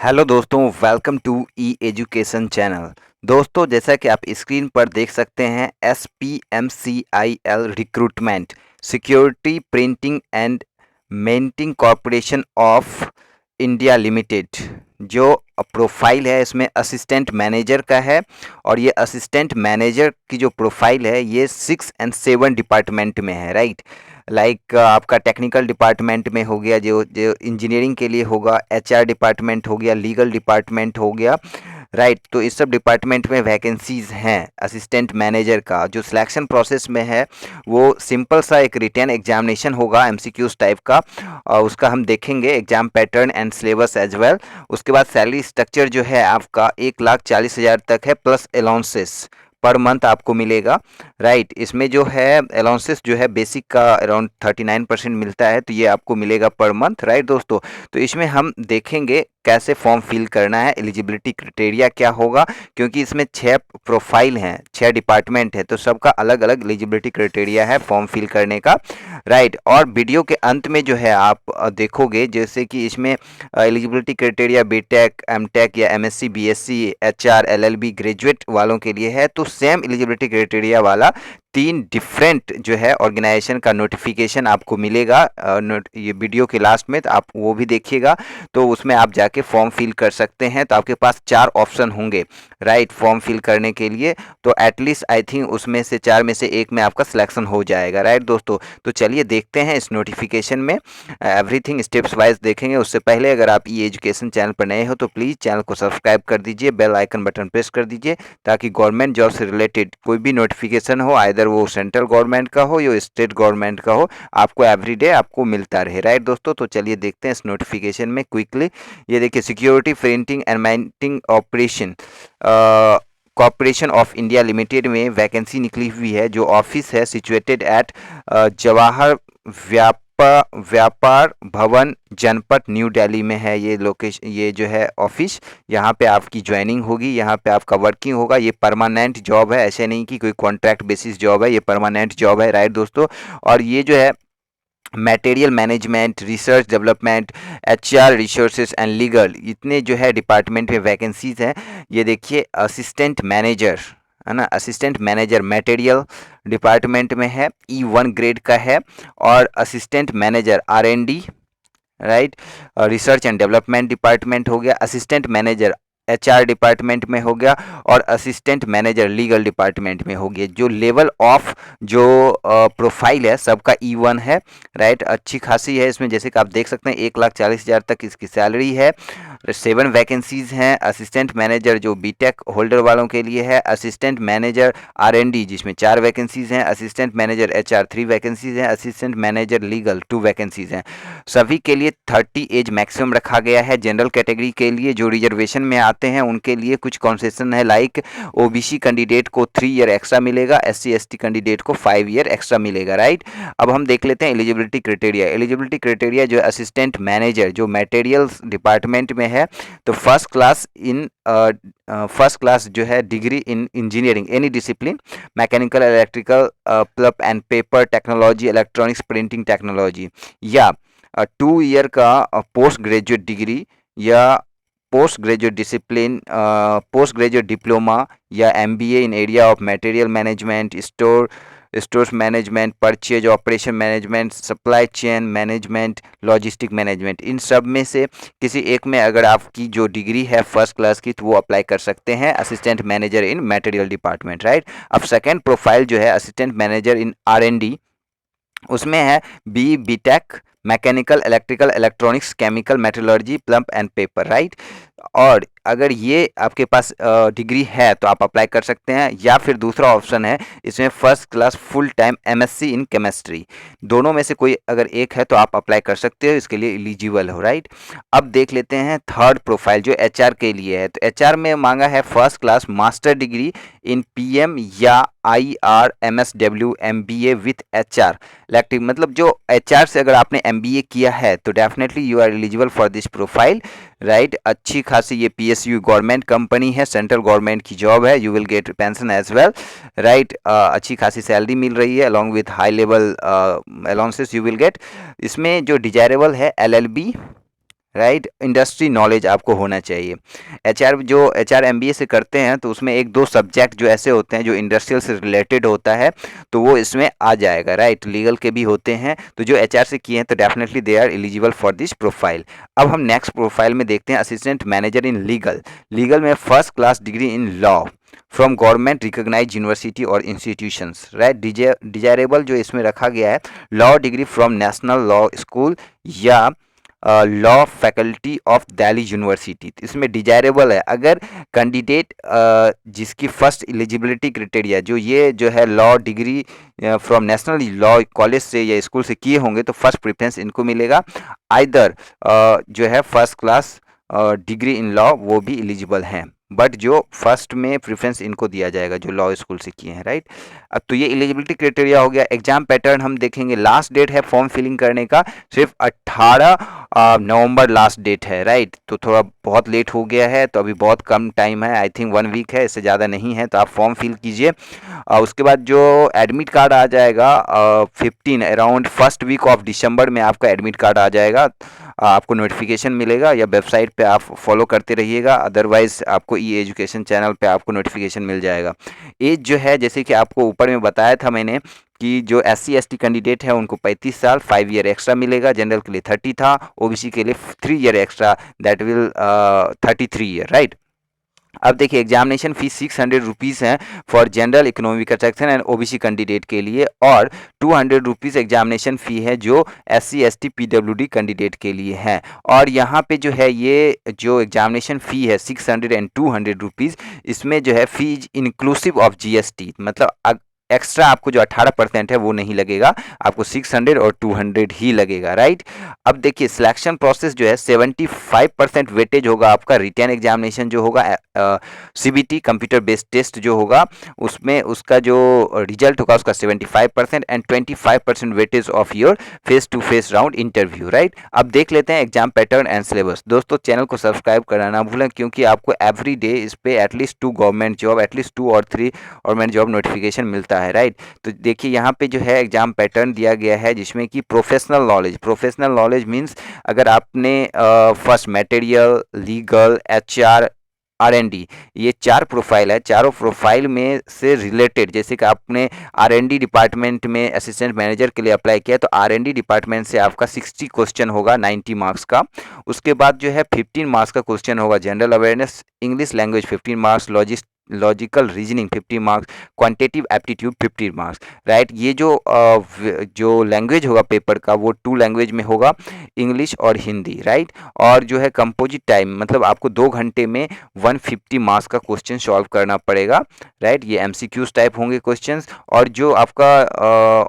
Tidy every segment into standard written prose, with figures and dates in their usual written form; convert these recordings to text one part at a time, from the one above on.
Hello दोस्तों, welcome to e education channel. दोस्तों, जैसा कि आप स्क्रीन पर देख सकते हैं, SPMCIL recruitment security printing and minting corporation of India limited जो प्रोफाइल है इसमें असिस्टेंट मैनेजर का है। और ये असिस्टेंट मैनेजर की जो प्रोफाइल है ये 6 एंड 7 डिपार्टमेंट में है, राइट। लाइक आपका टेक्निकल डिपार्टमेंट में हो गया, जो जो इंजीनियरिंग के लिए होगा, HR डिपार्टमेंट हो गया, लीगल डिपार्टमेंट हो गया, राइट। तो इस सब डिपार्टमेंट में वैकेंसीज हैं असिस्टेंट मैनेजर का। जो सिलेक्शन प्रोसेस में है वो सिंपल सा एक रिटन एग्जामिनेशन होगा, MCQs टाइप का, और उसका हम देखेंगे exam pattern and syllabus as well. उसके बाद सैलरी स्ट्रक्चर जो है आपका 1,40,000 तक है, प्लस अलाउंसेस पर मंथ आपको मिलेगा, राइट। इसमें जो है अलाउंसेस जो है बेसिक का अराउंड 39% मिलता है, तो ये आपको मिलेगा पर मंथ, राइट दोस्तों। तो इसमें हम देखेंगे कैसे फॉर्म फिल करना है, एलिजिबिलिटी क्राइटेरिया क्या होगा, क्योंकि इसमें 6 प्रोफाइल हैं, 6 डिपार्टमेंट है, तो सबका अलग अलग एलिजिबिलिटी क्राइटेरिया है फॉर्म फिल करने का, राइट। और वीडियो के अंत में जो है आप देखोगे जैसे कि इसमें एलिजिबिलिटी क्राइटेरिया बीटेक, एमटेक या MSc, BSc, HR, LLB graduate वालों के लिए है, तो सेम एलिजिबिलिटी क्राइटेरिया वाला 3 डिफरेंट जो है ऑर्गेनाइजेशन का नोटिफिकेशन आपको मिलेगा ये वीडियो के लास्ट में, तो आप वो भी देखिएगा। तो उसमें आप जाके फॉर्म फिल कर सकते हैं। तो आपके पास 4 ऑप्शन होंगे, राइट, फॉर्म फिल करने के लिए। तो एटलीस्ट आई थिंक उसमें से 4 में से एक में आपका सिलेक्शन हो जाएगा, राइट दोस्तों। तो चलिए देखते हैं इस नोटिफिकेशन में, एवरीथिंग स्टेप्स वाइज देखेंगे। उससे पहले अगर आप ई एजुकेशन चैनल पर नए हो तो प्लीज़ चैनल को सब्सक्राइब कर दीजिए, बेल आइकन बटन प्रेस कर दीजिए, ताकि गवर्नमेंट जॉब से रिलेटेड कोई भी नोटिफिकेशन हो, आइदर वो सेंट्रल गवर्नमेंट का हो या स्टेट गवर्नमेंट का हो, आपको एवरीडे आपको मिलता रहे, राइट दोस्तों। तो चलिए देखते हैं इस नोटिफिकेशन में क्विकली। ये देखिए, security printing and minting operation corporation of India limited में वैकेंसी निकली हुई है। जो ऑफिस है सिचुएटेड एट जवाहर व्यापार भवन जनपद न्यू दिल्ली में है। ये लोकेशन, ये जो है ऑफिस, यहाँ पे आपकी ज्वाइनिंग होगी, यहाँ पे आपका वर्किंग होगा। ये परमानेंट जॉब है, ऐसे नहीं कि कोई कॉन्ट्रैक्ट बेसिस जॉब है, ये परमानेंट जॉब है, राइट दोस्तों। और ये जो है material management, research development, HR resources and legal, इतने जो है डिपार्टमेंट में वैकेंसीज हैं। ये देखिए, असिस्टेंट मैनेजर है ना, असिस्टेंट मैनेजर मटेरियल डिपार्टमेंट में है, E1 ग्रेड का है। और assistant manager R&D, right, research and development department हो गया। असिस्टेंट मैनेजर HR डिपार्टमेंट में हो गया। और असिस्टेंट मैनेजर लीगल डिपार्टमेंट में हो गया। जो लेवल ऑफ जो प्रोफाइल है सबका E1 है, राइट। अच्छी खासी है इसमें, जैसे कि आप देख सकते हैं 1,40,000 तक इसकी सैलरी है। 7 वैकेंसीज हैं। असिस्टेंट मैनेजर जो बीटेक होल्डर वालों के लिए है। असिस्टेंट मैनेजर R&D जिसमें 4 वैकेंसीज हैं। असिस्टेंट मैनेजर HR 3 वैकेंसीज हैं। असिस्टेंट मैनेजर लीगल 2 वैकेंसीज हैं। सभी के लिए 30 एज मैक्सिमम रखा गया है। जनरल कैटेगरी के लिए जो रिजर्वेशन में आते हैं उनके लिए कुछ कंसेशन है, लाइक OBC कैंडिडेट को 3 ईयर एक्स्ट्रा मिलेगा, SC ST कैंडिडेट को 5 ईयर एक्स्ट्रा मिलेगा, राइट। अब हम देख लेते हैं एलिजिबिलिटी क्राइटेरिया। एलिजिबिलिटी क्राइटेरिया जो असिस्टेंट मैनेजर जो मटेरियल्स डिपार्टमेंट में है, तो फर्स्ट क्लास जो है degree in engineering any discipline, mechanical, electrical, pulp and paper technology, electronics printing technology, या 2 ईयर का पोस्ट ग्रेजुएट डिग्री, या post graduate discipline, post graduate diploma, या MBA in area of material management, stores management, purchase operation management, supply chain management, logistic management. इन सब में से किसी एक में अगर आपकी जो डिग्री है फर्स्ट क्लास की, तो वो अप्लाई कर सकते हैं असिस्टेंट मैनेजर इन मटेरियल डिपार्टमेंट, राइट। अब सेकेंड प्रोफाइल जो है असिस्टेंट मैनेजर इन R&D, उसमें है BTech, mechanical, electrical, electronics, chemical, metallurgy, plump and paper, right. और अगर ये आपके पास डिग्री है तो आप अप्लाई कर सकते हैं। या फिर दूसरा ऑप्शन है इसमें first class full time MSc in chemistry, दोनों में से कोई अगर एक है तो आप अप्लाई कर सकते हो, इसके लिए एलिजिबल हो, राइट। अब देख लेते हैं थर्ड प्रोफाइल जो HR के लिए है। तो HR में मांगा है first class master degree in PM या IR MSW MBA with HR elective, मतलब जो HR से अगर आपने MBA किया है तो definitely you are eligible for this profile, right. अच्छी खासी ये PSU गवर्नमेंट कंपनी है, सेंट्रल गवर्नमेंट की जॉब है, you will get pension as well, right. अच्छी खासी सैलरी मिल रही है, along with high level allowances you will get. इसमें जो डिजायरेबल है LLB, राइट। इंडस्ट्री नॉलेज आपको होना चाहिए। एचआर एमबीए से करते हैं तो उसमें एक दो सब्जेक्ट जो ऐसे होते हैं जो इंडस्ट्रियल से रिलेटेड होता है, तो वो इसमें आ जाएगा, राइट। लीगल के भी होते हैं, तो जो एचआर से किए हैं तो definitely they are eligible for this profile. अब हम नेक्स्ट प्रोफाइल में देखते हैं assistant manager in legal. Legal में first class degree in law from government recognise university और इंस्टीट्यूशंस, राइट। डिजायरेबल जो इसमें रखा गया है, law degree from national law school या law faculty of Delhi university. इसमें डिजायरेबल है, अगर कैंडिडेट जिसकी फर्स्ट एलिजिबिलिटी क्राइटेरिया जो है law degree from national law college से या स्कूल से किए होंगे तो फर्स्ट प्रेफरेंस इनको मिलेगा। आइदर जो है first class degree in law वो भी एलिजिबल हैं, बट जो फर्स्ट में प्रेफरेंस इनको दिया जाएगा जो लॉ स्कूल से किए हैं, राइट। अब तो ये एलिजिबिलिटी क्राइटेरिया हो गया। एग्जाम पैटर्न हम देखेंगे, लास्ट डेट है फॉर्म फिलिंग करने का सिर्फ 18 नवंबर लास्ट डेट है, राइट। तो थोड़ा बहुत लेट हो गया है, तो अभी बहुत कम टाइम है, आई थिंक 1 वीक है, इससे ज़्यादा नहीं है, तो आप फॉर्म फिल कीजिए। उसके बाद जो एडमिट कार्ड आ जाएगा 15 अराउंड फर्स्ट वीक ऑफ दिसंबर में आपका एडमिट कार्ड आ जाएगा। आपको नोटिफिकेशन मिलेगा या वेबसाइट पे आप फॉलो करते रहिएगा, अदरवाइज आपको ई एजुकेशन चैनल पे आपको नोटिफिकेशन मिल जाएगा। एज जो है जैसे कि आपको ऊपर में बताया था मैंने कि जो SC ST कैंडिडेट है उनको 35 साल 5 ईयर एक्स्ट्रा मिलेगा, जनरल के लिए 30 था, ओबीसी के लिए 3 year extra, that will 33 year, right. अब देखिए एग्जामिनेशन फीस 600 रुपीज़ है for general economic section and OBC candidate के लिए, और 200 रुपीज़ एग्जामिनेशन फ़ी है जो SC ST PWD कैंडिडेट के लिए है। और यहाँ पे जो है ये जो एग्जामिनेशन फ़ी है 600 एंड 200 रुपीज़, इसमें जो है फीस इंक्लूसिव ऑफ GST, मतलब एक्स्ट्रा आपको जो 18% है वो नहीं लगेगा, आपको 600 और 200 ही लगेगा, राइट। अब देखिए सिलेक्शन प्रोसेस जो है 75% वेटेज होगा आपका रिटन एग्जामिनेशन जो होगा, CBT कंप्यूटर बेस्ड टेस्ट जो होगा उसमें उसका जो रिजल्ट होगा उसका 75% and 25% weightage of your face to face round interview, right. अब देख लेते हैं एग्जाम पैटर्न एंड सिलेबस। दोस्तों चैनल को सब्सक्राइब करना ना भूलें, क्योंकि आपको एवरी डे इस पे एटलीस्ट 2 गवर्नमेंट जॉब, एटलीस्ट 2 और 3 गवर्नमेंट जॉब नोटिफिकेशन मिलता है, राइट। तो देखिए यहाँ पे जो है एग्जाम पैटर्न दिया गया है जिसमें कि प्रोफेशनल नॉलेज मीन्स अगर आपने first material, legal, HR, R&D, ये 4 प्रोफाइल है, चारों प्रोफाइल में से रिलेटेड, जैसे कि आपने R&D डिपार्टमेंट में असिस्टेंट मैनेजर के लिए अप्लाई किया तो R&D डिपार्टमेंट से आपका 60 क्वेश्चन होगा 90 मार्क्स का। उसके बाद जो है 15 मार्क्स का क्वेश्चन होगा general awareness, English language 15 marks, logical reasoning 50 marks, quantitative aptitude 50 marks, right. ये जो लैंग्वेज होगा पेपर का वो 2 लैंग्वेज में होगा, इंग्लिश और हिंदी, राइट। और जो है कंपोजिट टाइम, मतलब आपको 2 घंटे में 150 मार्क्स का क्वेश्चन सॉल्व करना पड़ेगा, राइट। ये MCQs टाइप होंगे क्वेश्चंस। और जो आपका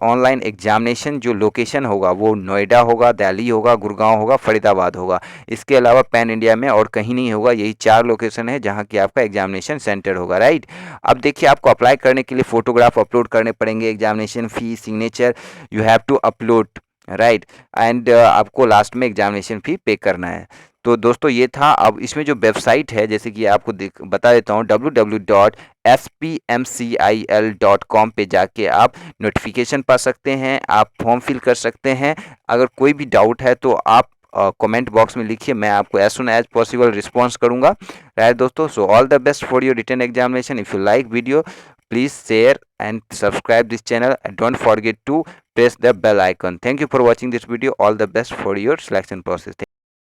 ऑनलाइन एग्जामिनेशन जो लोकेशन होगा वो नोएडा होगा, दिल्ली होगा, गुड़गांव होगा, फरीदाबाद होगा। इसके अलावा पैन इंडिया में और कहीं नहीं होगा, यही 4 लोकेशन है जहाँ की आपका एग्जामिनेशन सेंटर होगा, राइट। अब देखिए आपको अप्लाई करने के लिए फोटोग्राफ अपलोड करने पड़ेंगे, examination fee, signature you have to upload, right. And आपको लास्ट में एग्जामिनेशन फी पे करना है। तो दोस्तों ये था। अब इसमें जो वेबसाइट है जैसे कि आपको बता देता हूँ, www.spmcil.com पे जाके आप नोटिफिकेशन पा सकते हैं, आप फॉर्म फिल कर सकते हैं। अगर कोई भी डाउट है तो आप कमेंट बॉक्स में लिखिए, मैं आपको as soon as possible response करूंगा, राइट दोस्तों। So all the best for your written examination. If you like video please share and subscribe this channel, and don't forget to press the bell icon. Thank you for watching this video. All the best for your selection process.